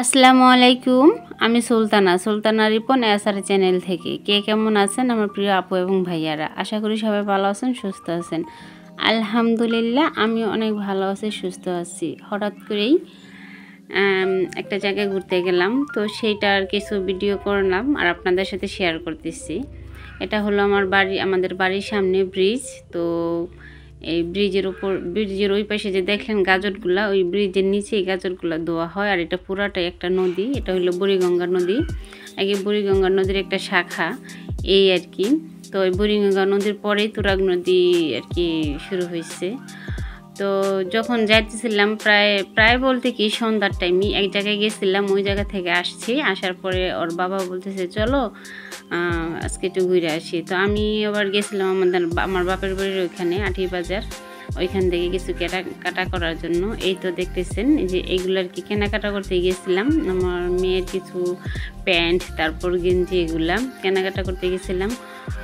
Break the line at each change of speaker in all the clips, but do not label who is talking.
আসসালামু আলাইকুম। আমি সুলতানা রিপন এসআর চ্যানেল থেকে। কে কেমন আছেন আমার প্রিয় আপু এবং ভাইয়ারা? আশা করি সবাই ভালো আছেন, সুস্থ আছেন। আলহামদুলিল্লাহ আমি অনেক ভালো আছি, সুস্থ আছি। হঠাৎ করেই একটা জায়গায় ঘুরতে গেলাম, তো সেইটার কিছু ভিডিও করলাম আর আপনাদের সাথে শেয়ার করতেছি। এটা হলো আমাদের বাড়ির সামনে ব্রিজ। তো এই ব্রিজের ওই পাশে যে দেখলেন গাজরগুলা, ওই ব্রিজের নিচেই গাজরগুলা দেওয়া হয়। আর এটা পুরাটাই একটা নদী, এটা হলো বুড়িগঙ্গা নদী। আগে বুড়িগঙ্গা নদীর একটা শাখা এই আর কি। তো ওই বুড়িগঙ্গা নদীর পরেই তুরাগ নদী আর কি শুরু হয়েছে। তো যখন যাইতেছিলাম প্রায় বলতে কি সন্ধ্যার টাইমই এক জায়গায় গেছিলাম, ওই জায়গা থেকে আসার পরে ওর বাবা বলতেছে চলো আজকে একটু ঘুরে আসি। তো আমি আবার গেছিলাম আমার বাপের বাড়ির ওইখানে আঠি বাজার, ওইখান থেকে কিছু কেনাকাটা করার জন্য। এই তো দেখতেছেন যে এইগুলো আর কি কেনাকাটা করতে গেছিলাম। আমার মেয়ের কিছু প্যান্ট, তারপর গেঞ্জি, এগুলা কেনাকাটা করতে গেছিলাম।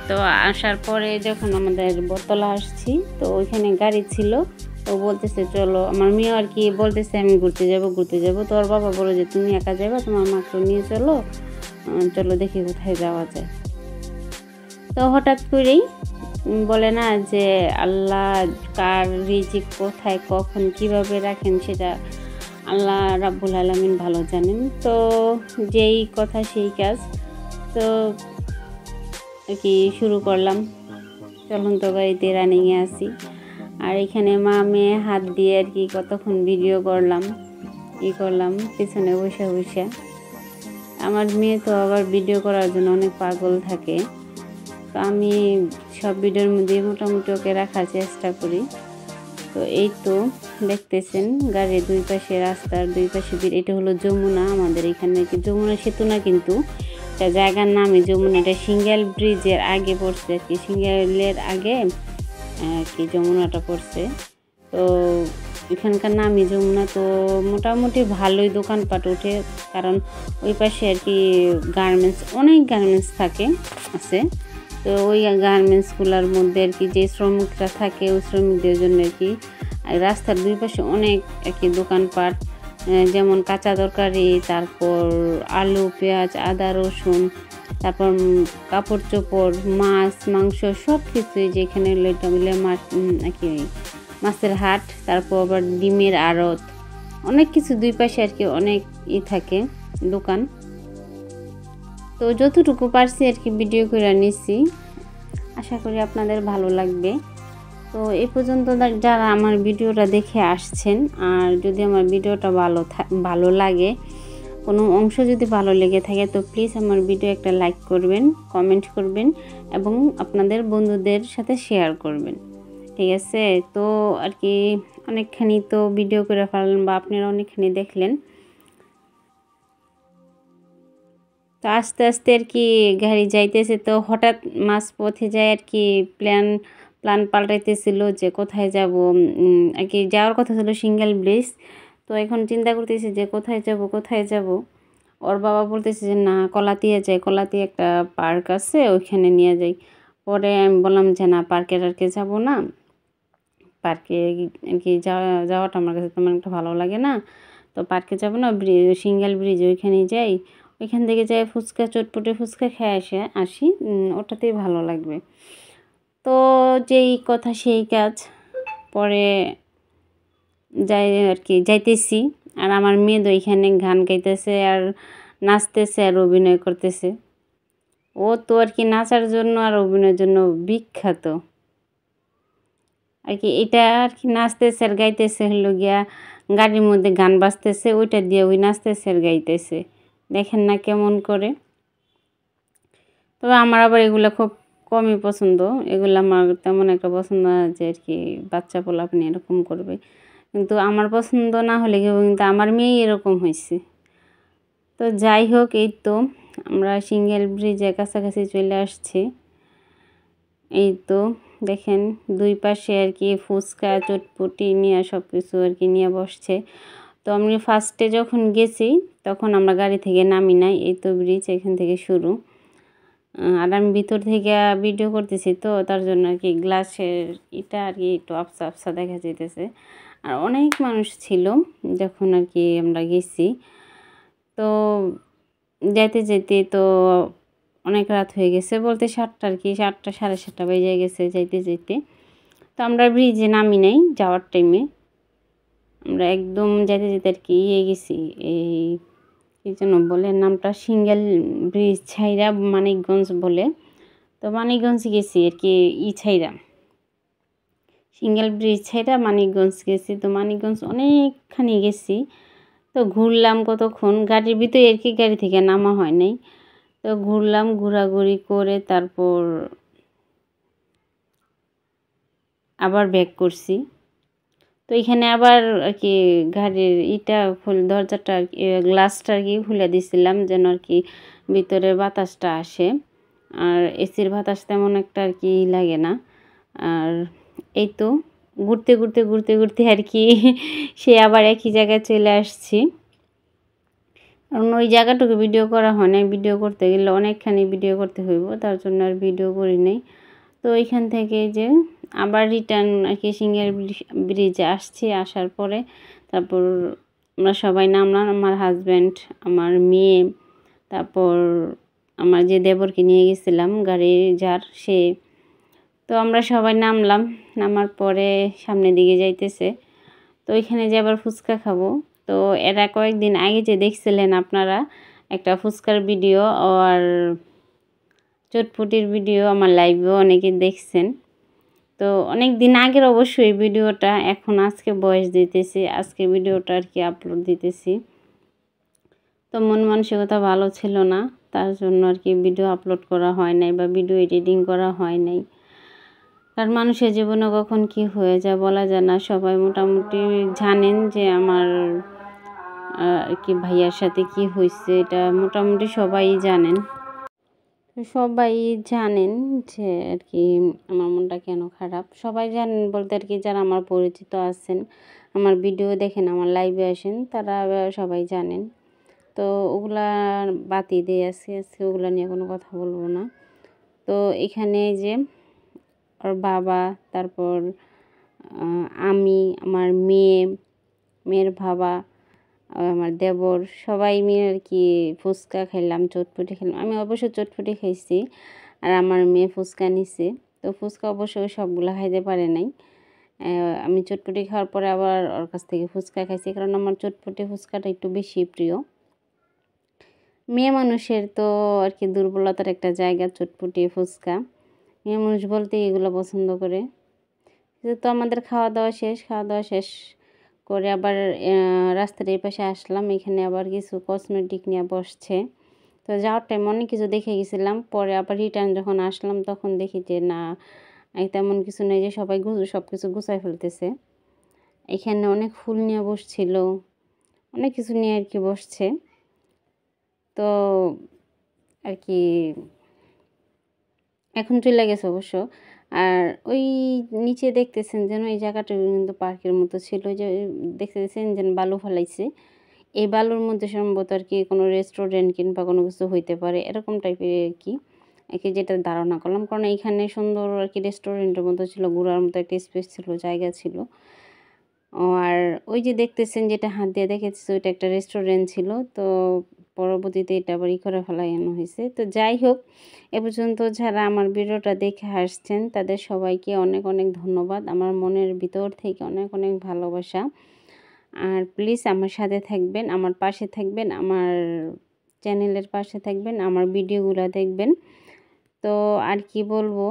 তো আসার পরে যখন আমাদের বটতলা আসছি, তো ওইখানে গাড়ি ছিল। তো বলতেছে চলো, আমার মেয়ে আর কি বলতেছে আমি ঘুরতে যাব। তো ওর বাবা বলো যে তুমি একা যাবে, তোমার মাকে নিয়ে চলো, চলো দেখি কোথায় যাওয়া যায়। তো হঠাৎ করেই বলে না যে আল্লাহ কার রিজিক কোথায় কখন কিভাবে রাখেন সেটা আল্লাহ রাব্বুল আলামিন ভালো জানেন। তো যেই কথা সেই কাজ। তো আর কি শুরু করলাম, চলন্ত গাড়িতে রানিংয়ে আসি। আর এখানে মা মেয়ে হাত দিয়ে আর কি কতক্ষণ ভিডিও করলাম পিছনে বসে। আমার মেয়ে তো আবার ভিডিও করার জন্য অনেক পাগল থাকে। তো আমি সব ভিডিওর মধ্যে মোটামুটি ওকে রাখার চেষ্টা করি। তো এই তো দেখতেছেন গাড়ির দুই পাশে, রাস্তার দুই পাশে এটা হলো যমুনা। আমাদের এখানে কি যমুনা সেতু না, কিন্তু একটা জায়গার নামই যমুনা। এটা সিঙ্গেল ব্রিজের আগে পড়ছে আর কি, সিঙ্গেলের আগে কি যমুনাটা পড়ছে। তো এখানকার নামই যমুনা। তো মোটামুটি ভালোই দোকানপাট ওঠে, কারণ ওই পাশে আর কি অনেক গার্মেন্টস আছে। তো ওই গার্মেন্টসগুলোর মধ্যে আর কি যে শ্রমিকরা থাকে, ওই শ্রমিকদের জন্য আর কি রাস্তার দুই পাশে অনেক আর কি দোকানপাট, যেমন কাঁচা তরকারি, তারপর আলু, পেঁয়াজ, আদা, রসুন, তারপর কাপড় চোপড়, মাছ, মাংস, সব কিছুই যেখানে আর কি মাছের হাট, তারপর আবার ডিমের আড়ত, অনেক কিছু দুই পাশে আর কি অনেক থাকে দোকান। তো যতটুকু পারছি আর কি ভিডিও করে নিচ্ছি, আশা করি আপনাদের ভালো লাগবে। তো এই পর্যন্ত যারা আমার ভিডিওটা দেখে আসছেন, আর যদি আমার ভিডিওটা ভালো লাগে, কোনো অংশ যদি ভালো লেগে থাকে, তো প্লিজ আমার ভিডিও একটা লাইক করবেন, কমেন্ট করবেন এবং আপনাদের বন্ধুদের সাথে শেয়ার করবেন, ঠিক আছে? তো আর কি অনেকখানি তো ভিডিও করে ফেললেন বা আপনারা অনেকখানি দেখলেন। তো আস্তে আস্তে আর কি গাড়ি যাইতেছে, তো হঠাৎ মাঝপথে যায় আর কি প্ল্যান পাল্টাইতেছিল যে কোথায় যাব। আর কি যাওয়ার কথা ছিল সিঙ্গেল ব্রিজ। তো এখন চিন্তা করতেছি যে কোথায় যাব। ওর বাবা বলতেছে যে না, কলাতিয়া একটা পার্ক আছে, ওইখানে নিয়ে যাই। পরে আমি বললাম যে না, পার্কে যাব না, পার্কে আর কি যাওয়াটা আমার কাছে তেমন একটা ভালো লাগে না। তো পার্কে যাব না, সিঙ্গেল ব্রিজ ওইখানে যাই, ওইখান থেকে যাই চটপটে ফুচকা খেয়ে আসি, ওটাতেই ভালো লাগবে। তো যেই কথা সেই কাজ, পরে যাই আর কি যাইতেছি। আর আমার মেয়ে তো এখানে গান গাইতেছে আর নাচতেছে আর অভিনয় করতেছে। ও তো আর কি নাচার জন্য আর অভিনয়ের জন্য বিখ্যাত আর কি। এটা আর কি নাচতেছে আর গাইতেছে হলো গিয়া গাড়ির মধ্যে গান বাজতেছে, ওইটা দিয়ে ওই নাচতেছে আর গাইতেছে, দেখেন না কেমন করে। তবে আমার আবার এগুলো খুব কমই পছন্দ, এগুলো আমার তেমন একটা পছন্দ না যে আর কি বাচ্চা পোলাপানি এরকম করবে। কিন্তু আমার পছন্দ না হলে কিন্তু আমার মেয়েই এরকম হয়েছে। তো যাই হোক, এই তো আমরা সিঙ্গেল ব্রিজের কাছাকাছি চলে আসছি। এই তো দেখেন দুই পাশে আর কি ফুচকা চটপটি নিয়ে সব কিছু আর কি নিয়ে বসছে। তো আমি ফার্স্টে যখন গেছি তখন আমরা গাড়ি থেকে নামি নাই। এই তো ব্রিজ এখান থেকে শুরু। আর আমি ভিতর থেকে ভিডিও করতেছি, তো তার জন্য আর কি গ্লাসের এটা আর কি একটু আবসা দেখা যেতেছে। আর অনেক মানুষ ছিল যখন আর কি আমরা গেছি। তো যাইতে যেতে তো অনেক রাত হয়ে গেছে, বলতে 7টা আর কি, 7টা 7:30 বেজে গেছে যাইতে যেতে। তো আমরা ব্রিজে নামি নাই যাওয়ার টাইমে, আমরা একদম যাইতে যেতে আর কি গেছি, এই কী যেন বলে নামটা, সিঙ্গেল ব্রিজ ছাইরা মানিকগঞ্জ বলে। তো মানিকগঞ্জ গেছি আর কি ছাইরা, সিঙ্গেল ব্রিজ ছাইরা মানিকগঞ্জ গেছি। তো মানিকগঞ্জ অনেকখানি গেছি, তো ঘুরলাম কতক্ষণ গাড়ির ভিতরে আর কি, গাড়ি থেকে নামা হয় নাই। তো ঘুরলাম, ঘোরাঘুরি করে তারপর আবার ব্যাক করছি। তো এখানে আবার আর কি গাড়ির দরজাটা আর কি, গ্লাসটা আর কি খুলে দিছিলাম যেন আর কি ভিতরে বাতাসটা আসে, আর এসির বাতাস তেমন একটা আর কি লাগে না। আর এই তো ঘুরতে ঘুরতে ঘুরতে ঘুরতে আর কি সে আবার একই জায়গায় চলে আসছি, কারণ ওই জায়গাটুকু ভিডিও করা হয় নাই। ভিডিও করতে গেলে অনেকখানি ভিডিও করতে হইব, তার জন্য আর ভিডিও করি নাই। তো এইখান থেকে যে আবার রিটার্ন আর কি সিঙ্গেল ব্রিজে আসছি, আসার পরে তারপর আমরা সবাই নামলাম, আমার হাজব্যান্ড, আমার মেয়ে, তারপর আমার যে দেবরকে নিয়ে গেছিলাম গাড়ি যার সে। তো আমরা সবাই নামলাম, নামার পরে সামনের দিকে যাইতেছে। তো ওইখানে যে আবার ফুচকা খাবো। তো এরা কয়েকদিন আগে যে দেখছিলেন আপনারা একটা ফুচকার ভিডিও আর চটপটির ভিডিও আমার লাইভেও অনেকে দেখছেন। তো অনেক দিন আগের অবশ্যই ভিডিওটা, এখন আজকে ভয়েস দিতেছি, আজকে ভিডিওটা আর কি আপলোড দিতেছি। তো মন মানসিকতা ভালো ছিল না, তার জন্য আর কি ভিডিও আপলোড করা হয় নাই বা ভিডিও এডিটিং করা হয় নাই। কারণ মানুষের জীবনে কখন কি হয়ে যায় বলা যায় না। সবাই মোটামুটি জানেন যে আমার আর কি ভাইয়ার সাথে কি হয়েছে, এটা মোটামুটি সবাই জানেন। সবাই জানেন যে আর কি আমার মনটা কেন খারাপ, সবাই জানেন বলতে আর কি যারা আমার পরিচিত আছেন, আমার ভিডিও দেখেন, আমার লাইভে আসেন, তারা সবাই জানেন। তো ওগুলা বাতি দিয়ে আজকে ওগুলা নিয়ে কোনো কথা বলবো না। তো এখানে যে ওর বাবা, তারপর আমি, আমার মেয়ের বাবা, আমার দেবর, সবাই মিলে আর কি ফুচকা খাইলাম, চটপটি খেলাম। আমি অবশ্য চটপটি খাইছি আর আমার মেয়ে ফুচকা নিছে। তো ফুচকা অবশ্য সবগুলো খাইতে পারে নাই। আমি চটপটি খাওয়ার পরে আবার ওর কাছ থেকে ফুচকা খাইছি, কারণ আমার চটপটি ফুচকাটা একটু বেশি প্রিয়। মেয়ে মানুষের তো আর কি দুর্বলতার একটা জায়গা চটপটি ফুচকা, মেয়ে মানুষ বলতে এগুলো পছন্দ করে। তো আমাদের খাওয়া দাওয়া শেষ করে আবার রাস্তার এই পাশে আসলাম, এখানে আবার কিছু কসমেটিক নিয়ে বসছে। তো যাওয়ার টাইম অনেক কিছু দেখে গেছিলাম, পরে আবার রিটার্ন যখন আসলাম তখন দেখি যে না, তেমন কিছু নেই, যে সবাই সব কিছু গুছাই ফেলতেছে। এখানে অনেক ফুল নিয়ে বসছিল, অনেক কিছু নিয়ে আর কি বসছে। তো আর কি এখন চলে গেছে অবশ্য। আর ওই নিচে দেখতেছেন যেন এই জায়গাটা কিন্তু পার্কের মতো ছিল, যে দেখতেছেন যেন বালু ফেলাইছে, এই বালুর মধ্যে সম্ভবত আর কি কোনো রেস্টুরেন্ট কিংবা কোনো কিছু হইতে পারে, এরকম টাইপের আর কি যেটা ধারণা করলাম। কারণ এইখানে সুন্দর আর কি রেস্টুরেন্টের মতো ছিল, ঘোরার মতো একটা স্পেস ছিল, জায়গা ছিল। আর ওই যে দেখতেছেন যেটা হাত দিয়ে দেখেছি ওইটা একটা রেস্টুরেন্ট ছিল। তো পরবর্তীতে এটা আবার করে ফেলানো হয়েছে। তো যাই হোক, এ পর্যন্ত যারা আমার ভিডিওটা দেখে আসছেন তাদের সবাইকে অনেক অনেক ধন্যবাদ, আমার মনের ভিতর থেকে অনেক অনেক ভালোবাসা। আর প্লিজ আমার সাথে থাকবেন, আমার পাশে থাকবেন, আমার চ্যানেলের পাশে থাকবেন, আমার ভিডিওগুলো দেখবেন। তো আর কি বলবো,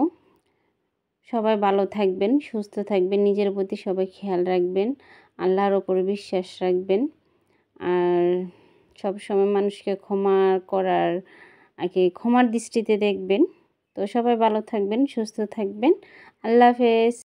সবাই ভালো থাকবেন, সুস্থ থাকবেন, নিজের প্রতি সবাই খেয়াল রাখবেন, আল্লাহর ওপরে বিশ্বাস রাখবেন, আর সবসময় মানুষকে ক্ষমা করার আর কি ক্ষমার দৃষ্টিতে দেখবেন। তো সবাই ভালো থাকবেন, সুস্থ থাকবেন। আল্লাহ হাফেজ।